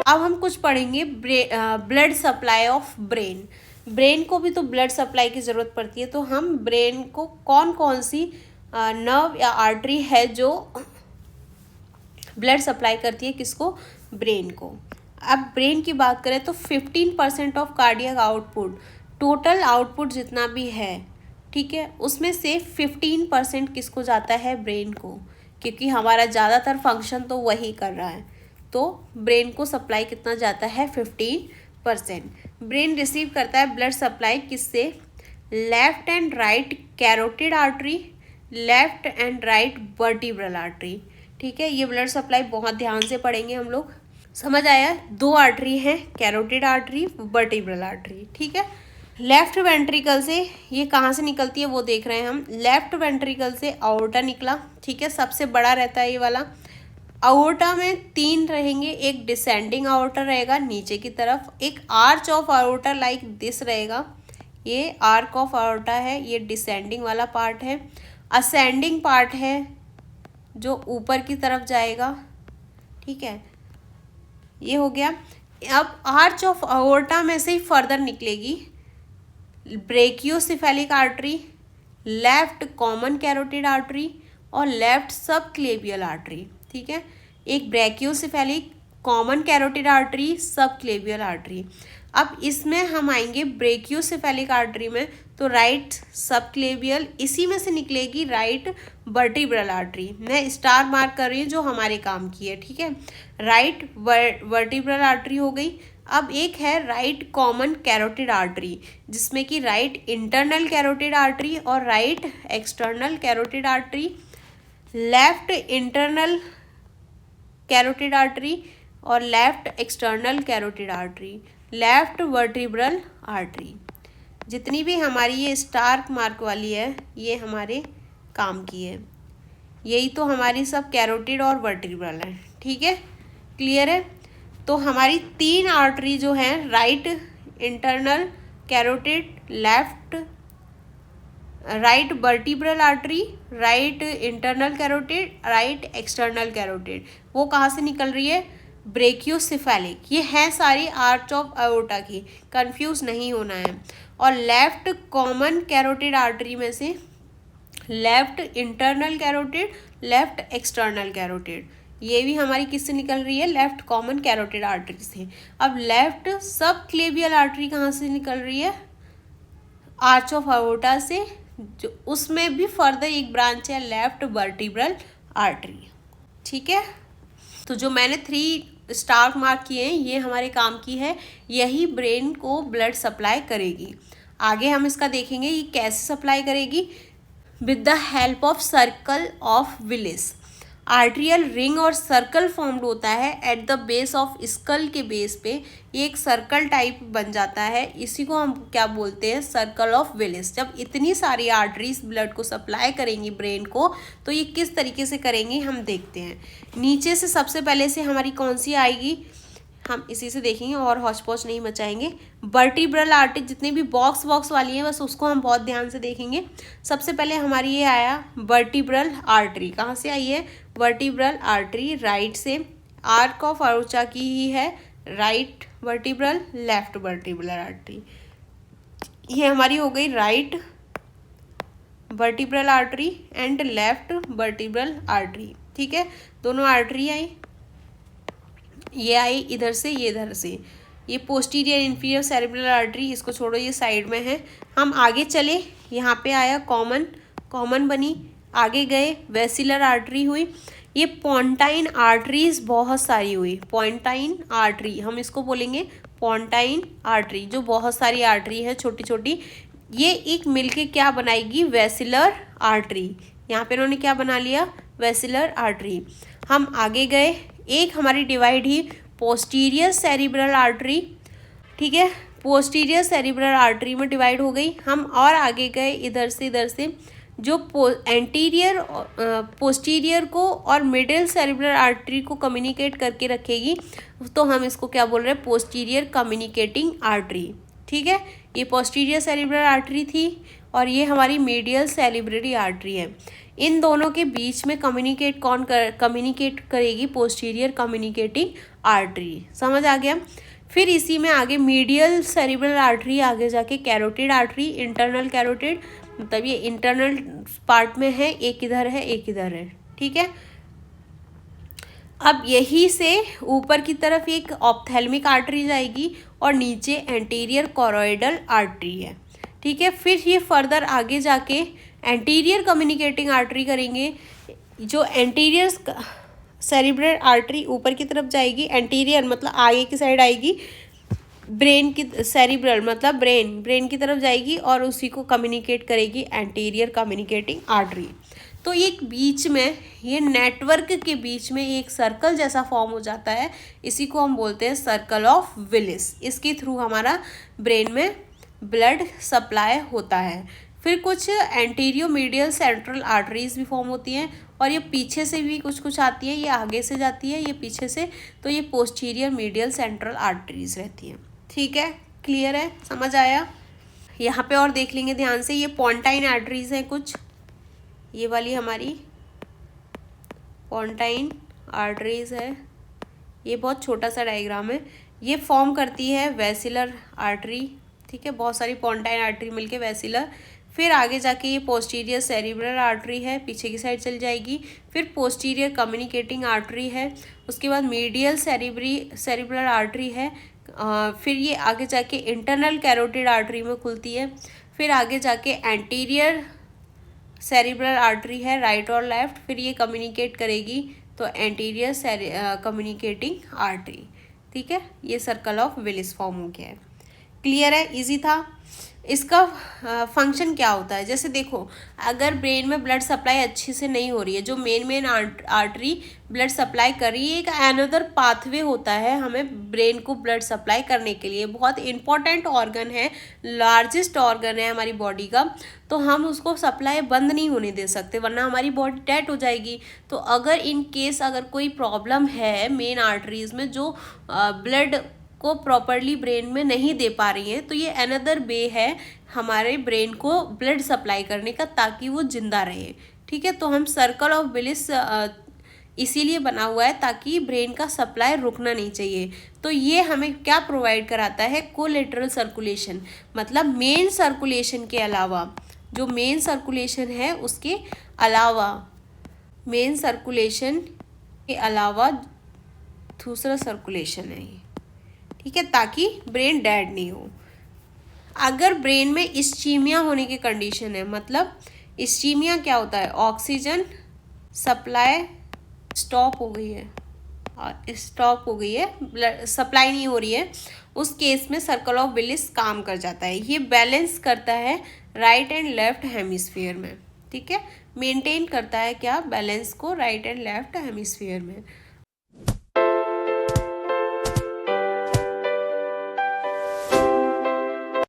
अब हम कुछ पढ़ेंगे blood supply of brain. Brain को भी तो ब्लड सप्लाई की ज़रूरत पड़ती है, तो हम ब्रेन को कौन कौन सी नर्व या आर्टरी है जो ब्लड सप्लाई करती है, किसको, ब्रेन को। अब ब्रेन की बात करें तो 15% of cardiac output, total output जितना भी है, ठीक है, उसमें से 15% किसको जाता है, ब्रेन को, क्योंकि हमारा ज़्यादातर फंक्शन तो वही कर रहा है। तो ब्रेन को सप्लाई कितना जाता है, 15%। ब्रेन रिसीव करता है ब्लड सप्लाई किससे, left and right carotid artery, left and right vertebral artery, ठीक है। ये ब्लड सप्लाई बहुत ध्यान से पढ़ेंगे हम लोग, समझ आया। दो आर्टरी हैं, कैरोटिड आर्टरी, वर्टिब्रल आर्टरी, ठीक है। लेफ्ट वेंट्रिकल से ये कहाँ से निकलती है वो देख रहे हैं हम। लेफ्ट वेंट्रिकल से आओर्टा निकला, ठीक है, सबसे बड़ा रहता है ये वाला। आओर्टा में 3 रहेंगे, एक डिसेंडिंग आओर्टा रहेगा नीचे की तरफ, एक आर्च ऑफ आओर्टा लाइक दिस रहेगा, ये आर्क ऑफ आओर्टा है, ये डिसेंडिंग वाला पार्ट है। असेंडिंग पार्ट है जो ऊपर की तरफ जाएगा, ठीक है, ये हो गया। अब आर्च ऑफ आओर्टा में से ही फर्दर निकलेगी brachiocephalic artery, left common carotid artery और लेफ्ट सब क्लेवियल आर्टरी, ठीक है। एक ब्रेकियोसेफेलिक, कॉमन कैरोटिड आर्टरी, सब क्लेवियल आर्टरी। अब इसमें हम आएंगे ब्रेकियोसेफेलिक आर्टरी में, तो राइट सब क्लेवियल, इसी में से निकलेगी राइट वर्टिब्रल आर्टरी। मैं स्टार मार्क कर रही हूँ जो हमारे काम की है, ठीक है। राइट वर्टिब्रल आर्टरी हो गई। अब एक है राइट कॉमन कैरोटिड आर्टरी, जिसमें कि राइट इंटरनल कैरोटिड आर्टरी और right external carotid artery, left internal carotid artery और left external carotid artery, left vertebral artery. जितनी भी हमारी ये स्टार मार्क वाली है ये हमारे काम की है, यही तो हमारी सब कैरोटिड और वर्टिब्रल है, ठीक है, क्लियर है। तो हमारी 3 आर्टरी जो हैं, right internal carotid, left right vertebral artery, right internal carotid, right external carotid, वो कहाँ से निकल रही है, ब्रेकियोसेफेलिक। ये है सारी आर्च ऑफ आयोर्टा की, कंफ्यूज नहीं होना है। और लेफ्ट कॉमन कैरोटिड आर्टरी में से left internal carotid, left external carotid, ये भी हमारी किससे निकल रही है, लेफ्ट कॉमन कैरोटिड आर्टरी से। अब लेफ्ट सब क्लेवियल आर्टरी कहाँ से निकल रही है, आर्च ऑफ आयोर्टा से, जो उसमें भी फर्दर एक ब्रांच है लेफ्ट वर्टिब्रल आर्टरी, ठीक है। तो जो मैंने 3 स्टार मार्क किए हैं ये हमारे काम की है, यही ब्रेन को ब्लड सप्लाई करेगी। आगे हम इसका देखेंगे ये कैसे सप्लाई करेगी, with the help of circle of Willis. Arterial ring और सर्कल फॉर्म्ड होता है at the base of skull के बेस पे, ये एक सर्कल टाइप बन जाता है, इसी को हम क्या बोलते हैं, सर्कल ऑफ विलिस। जब इतनी सारी आर्टरीज ब्लड को सप्लाई करेंगी ब्रेन को तो ये किस तरीके से करेंगी हम देखते हैं। नीचे से सबसे पहले से हमारी कौन सी आएगी, हम इसी से देखेंगे और हौच पौच नहीं मचाएंगे। वर्टिब्रल आर्टरी जितनी भी बॉक्स वाली है बस उसको हम बहुत ध्यान से देखेंगे। सबसे पहले हमारी ये आया वर्टिब्रल आर्टरी, कहाँ से आई है, वर्टिब्रल आर्टरी राइट से, आर्क ऑफ आयोर्टा की ही है, right vertebral, left vertebral artery, ये हमारी हो गई right vertebral artery and left vertebral artery, ठीक है। दोनों आर्टरी आई, ये आई इधर से, ये इधर से, ये पोस्टीरियर इंफीरियर सेरेब्रल आर्टरी, इसको छोड़ो ये साइड में है। हम आगे चले, यहाँ पे आया कॉमन बनी, आगे गए वेसिलर आर्टरी हुई, ये पोंटाइन आर्टरीज बहुत सारी हुई, पोंटाइन आर्टरी हम इसको बोलेंगे, पोंटाइन आर्टरी जो बहुत सारी आर्टरी है छोटी छोटी, ये एक मिलके क्या बनाएगी, वेसिलर आर्टरी। यहाँ पे इन्होंने क्या बना लिया, वेसिलर आर्टरी। हम आगे गए, एक हमारी डिवाइड ही पोस्टीरियर सेरिब्रल आर्टरी, ठीक है, पोस्टीरियर सेरिब्रल आर्टरी में डिवाइड हो गई। हम और आगे गए इधर से जो एंटीरियर पोस्टीरियर को और मिडिल सेरिब्रल आर्टरी को कम्युनिकेट करके रखेगी, तो हम इसको क्या बोल रहे हैं, पोस्टीरियर कम्युनिकेटिंग आर्टरी, ठीक है। ये पोस्टीरियर सेरिब्रल आर्टरी थी और ये हमारी मीडियल सेरिब्ररी आर्टरी है। इन दोनों के बीच में कम्युनिकेट करेगी पोस्टीरियर कम्युनिकेटिंग आर्टरी। समझ आ गया। फिर इसी में आगे मीडियल सेरिब्रल आर्टरी, आगे जाके कैरोटिड आर्टरी, इंटरनल कैरोटिड, मतलब ये इंटरनल पार्ट में है, एक इधर है एक इधर है, ठीक है। अब यही से ऊपर की तरफ एक ऑप्थेल्मिक आर्टरी जाएगी और नीचे एंटीरियर कोरोइडल आर्टरी है, ठीक है। फिर ये फर्दर आगे जाके एंटीरियर कम्युनिकेटिंग आर्टरी करेंगे। जो एंटीरियर सेरिब्रल आर्टरी ऊपर की तरफ जाएगी, एंटीरियर मतलब आगे की साइड आएगी, ब्रेन की सेरिब्रल मतलब ब्रेन की तरफ जाएगी और उसी को कम्युनिकेट करेगी एंटीरियर कम्युनिकेटिंग आर्टरी। तो एक बीच में ये नेटवर्क के बीच में एक सर्कल जैसा फॉर्म हो जाता है, इसी को हम बोलते हैं सर्कल ऑफ विलिस। इसके थ्रू हमारा ब्रेन में ब्लड सप्लाई होता है। फिर कुछ एंटीरियो मीडियल सेंट्रल आर्टरीज भी फॉर्म होती हैं और ये पीछे से भी कुछ आती है, ये आगे से जाती है, ये पीछे से, तो ये पोस्टीरियर मीडियल सेंट्रल आर्टरीज रहती हैं, ठीक है। क्लियर है, समझ आया। यहाँ पे और देख लेंगे ध्यान से, ये पोंटाइन आर्टरीज हैं कुछ, ये वाली हमारी पोंटाइन आर्टरीज है, ये बहुत छोटा सा डायग्राम है। ये फॉर्म करती है वेसिलर आर्टरी, ठीक है, बहुत सारी पोंटाइन आर्टरी मिलके वेसिलर। फिर आगे जाके ये पोस्टीरियर सेरिब्रल आर्टरी है, पीछे की साइड चल जाएगी। फिर पोस्टीरियर कम्युनिकेटिंग आर्टरी है, उसके बाद मीडियल सेरिब्रल आर्टरी है। फिर ये आगे जाके इंटरनल कैरोटिड आर्टरी में खुलती है। फिर आगे जाके एंटीरियर सेरिब्रल आर्टरी है, राइट और लेफ्ट, फिर ये कम्युनिकेट करेगी तो एंटीरियर कम्युनिकेटिंग आर्टरी, ठीक है। ये सर्कल ऑफ विलिस फॉर्म हो गया है। क्लियर है, इजी था। इसका फंक्शन क्या होता है, जैसे देखो अगर ब्रेन में ब्लड सप्लाई अच्छे से नहीं हो रही है, जो मेन आर्टरी ब्लड सप्लाई कर रही है, एक अनदर पाथवे होता है हमें ब्रेन को ब्लड सप्लाई करने के लिए। बहुत इंपॉर्टेंट ऑर्गन है, लार्जेस्ट ऑर्गन है हमारी बॉडी का, तो हम उसको सप्लाई बंद नहीं होने दे सकते वरना हमारी बॉडी डेड हो जाएगी। तो अगर इन केस अगर कोई प्रॉब्लम है मेन आर्टरीज में जो ब्लड को प्रॉपरली ब्रेन में नहीं दे पा रही है, तो ये अनदर वे है हमारे ब्रेन को ब्लड सप्लाई करने का, ताकि वो जिंदा रहे, ठीक है। तो हम सर्कल ऑफ विलिस इसीलिए बना हुआ है ताकि ब्रेन का सप्लाई रुकना नहीं चाहिए। तो ये हमें क्या प्रोवाइड कराता है, कोलेटरल सर्कुलेशन, मतलब मेन सर्कुलेशन के अलावा, जो मेन सर्कुलेशन है उसके अलावा, मेन सर्कुलेशन के अलावा दूसरा सर्कुलेशन है ये, ठीक है, ताकि ब्रेन डेड नहीं हो। अगर ब्रेन में इस्चीमिया होने की कंडीशन है, मतलब इस्चीमिया क्या होता है, ऑक्सीजन सप्लाई स्टॉप हो गई है, ब्लड सप्लाई नहीं हो रही है, उस केस में सर्कल ऑफ विलिस काम कर जाता है। ये बैलेंस करता है राइट एंड लेफ्ट हेमिस्फीयर में, ठीक है, मेंटेन करता है क्या, बैलेंस को राइट एंड लेफ्ट हेमिस्फीयर में।